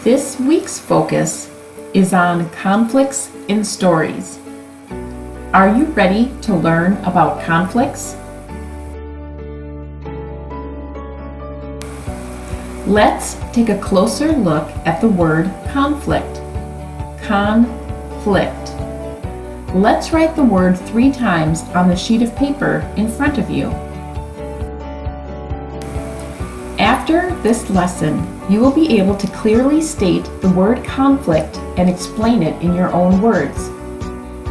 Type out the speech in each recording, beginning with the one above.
This week's focus is on conflicts in stories. Are you ready to learn about conflicts? Let's take a closer look at the word conflict. Conflict. Let's write the word 3 times on the sheet of paper in front of you. After this lesson, you will be able to clearly state the word conflict and explain it in your own words.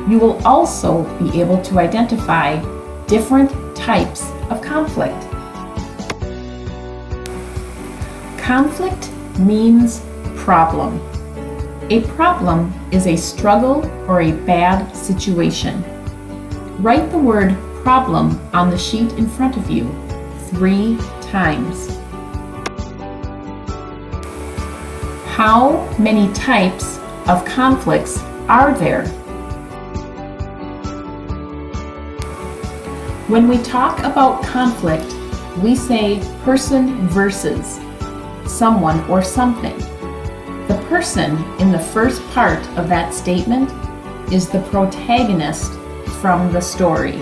You will also be able to identify different types of conflict. Conflict means problem. A problem is a struggle or a bad situation. Write the word problem on the sheet in front of you 3 times. How many types of conflicts are there? When we talk about conflict, we say person versus someone or something. The person in the first part of that statement is the protagonist from the story.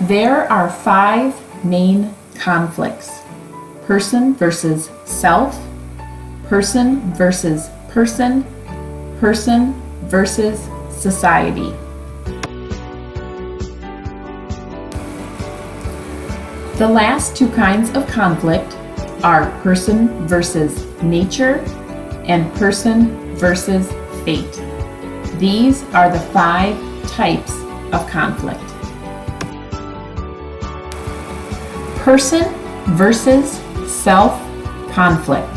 There are 5 main conflicts. Person versus self, person versus person, person versus society. The last 2 kinds of conflict are person versus nature and person versus fate. These are the 5 types of conflict. Person versus self conflict.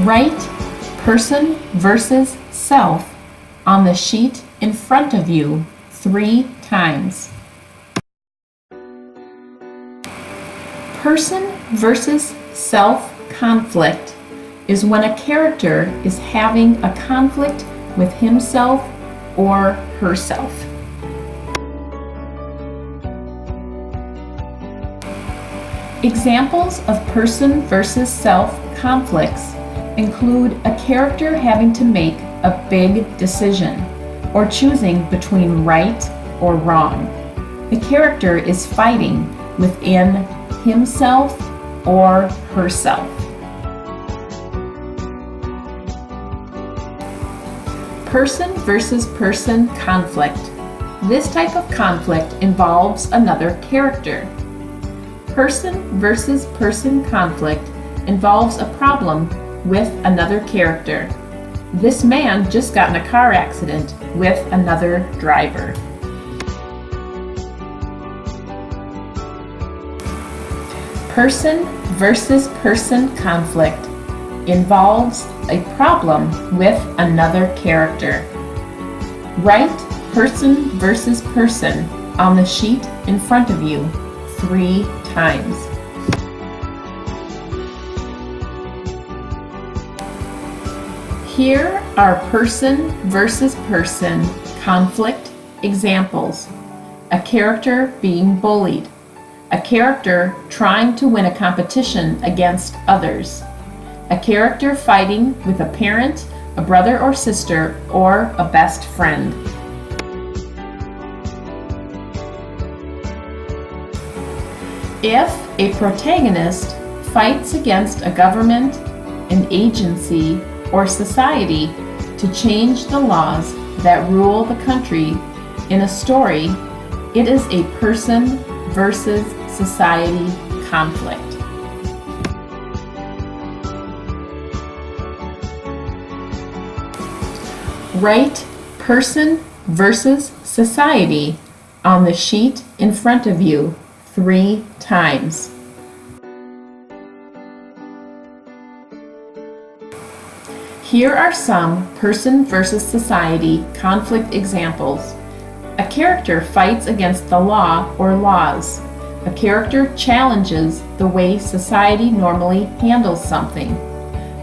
Write person versus self on the sheet in front of you 3 times. Person versus self conflict is when a character is having a conflict with himself or herself. Examples of person versus self conflicts include a character having to make a big decision or choosing between right or wrong. The character is fighting within himself or herself. Person versus person conflict. This type of conflict involves another character. Person versus person conflict involves a problem with another character. This man just got in a car accident with another driver. Person versus person conflict involves a problem with another character. Write person versus person on the sheet in front of you 3 times. Here are person versus person conflict examples. A character being bullied. A character trying to win a competition against others. A character fighting with a parent, a brother or sister, or a best friend. If a protagonist fights against a government, an agency, or society to change the laws that rule the country in a story, it is a person versus society conflict. Write person versus society on the sheet in front of you 3 times. Here are some person versus society conflict examples. A character fights against the law or laws. A character challenges the way society normally handles something.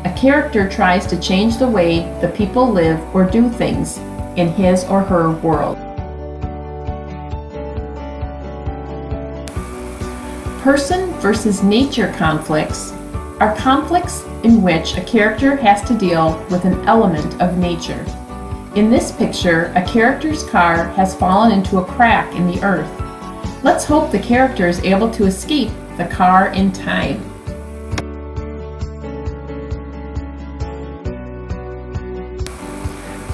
A character tries to change the way the people live or do things in his or her world. Person versus nature conflicts are conflicts in which a character has to deal with an element of nature. In this picture, a character's car has fallen into a crack in the earth. Let's hope the character is able to escape the car in time.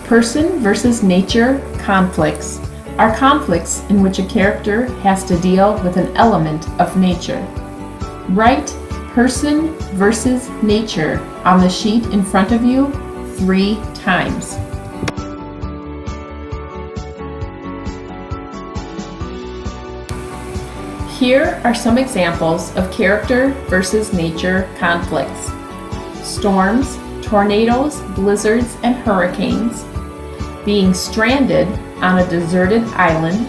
Person versus nature conflicts are conflicts in which a character has to deal with an element of nature. Write person versus nature on the sheet in front of you 3 times. Here are some examples of character versus nature conflicts: storms, tornadoes, blizzards, and hurricanes, being stranded on a deserted island,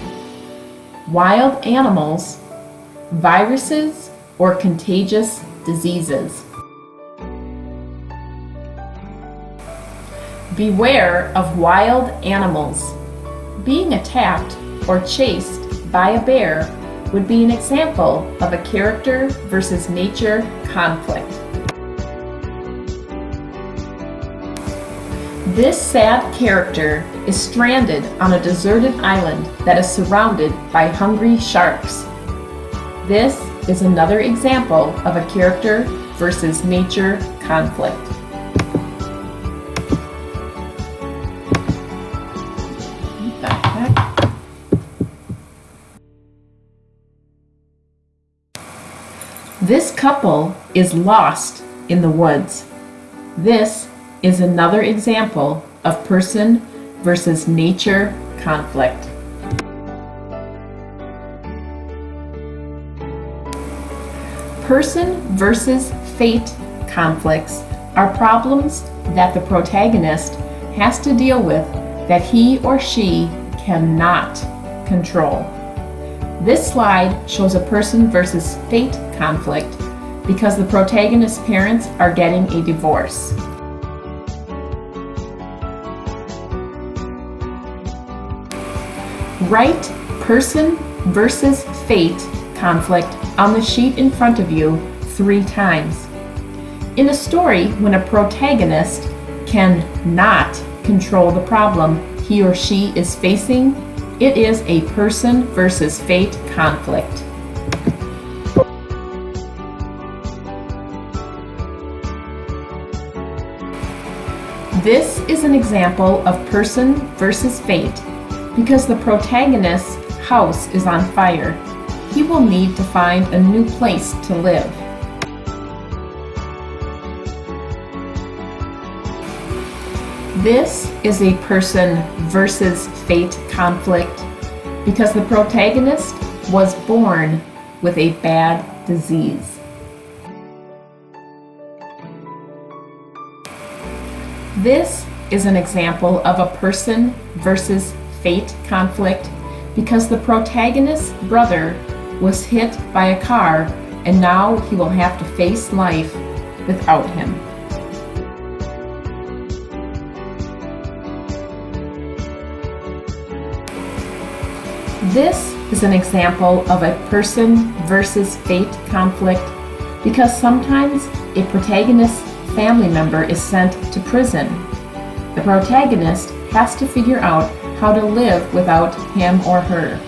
wild animals, viruses, or contagious diseases. Beware of wild animals. Being attacked or chased by a bear would be an example of a character versus nature conflict. This sad character is stranded on a deserted island that is surrounded by hungry sharks. This is another example of a character versus nature conflict. What the heck? This couple is lost in the woods. This is another example of person versus nature conflict. Person versus fate conflicts are problems that the protagonist has to deal with that he or she cannot control. This slide shows a person versus fate conflict because the protagonist's parents are getting a divorce. Write person versus fate conflict on the sheet in front of you 3 times. In a story, when a protagonist cannot control the problem he or she is facing, it is a person versus fate conflict. This is an example of person versus fate because the protagonist's house is on fire. He will need to find a new place to live. This is a person versus fate conflict because the protagonist was born with a bad disease. This is an example of a person versus fate conflict because the protagonist's brother was hit by a car and now he will have to face life without him. This is an example of a person versus fate conflict because sometimes a protagonist's family member is sent to prison. The protagonist has to figure out how to live without him or her.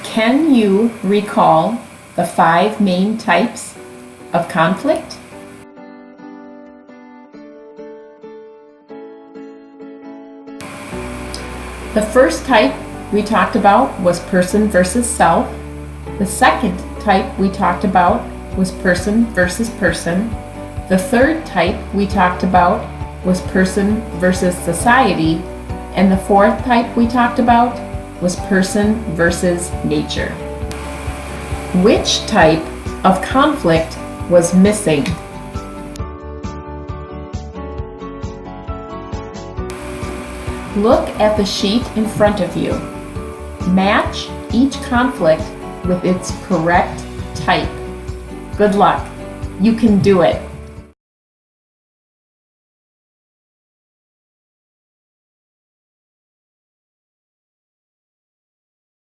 Can you recall the 5 main types of conflict? The first type we talked about was person versus self. The second type we talked about was person versus person. The third type we talked about was person versus society, and the fourth type we talked about was person versus nature. Which type of conflict was missing? Look at the sheet in front of you. Match each conflict with its correct type. Good luck. You can do it.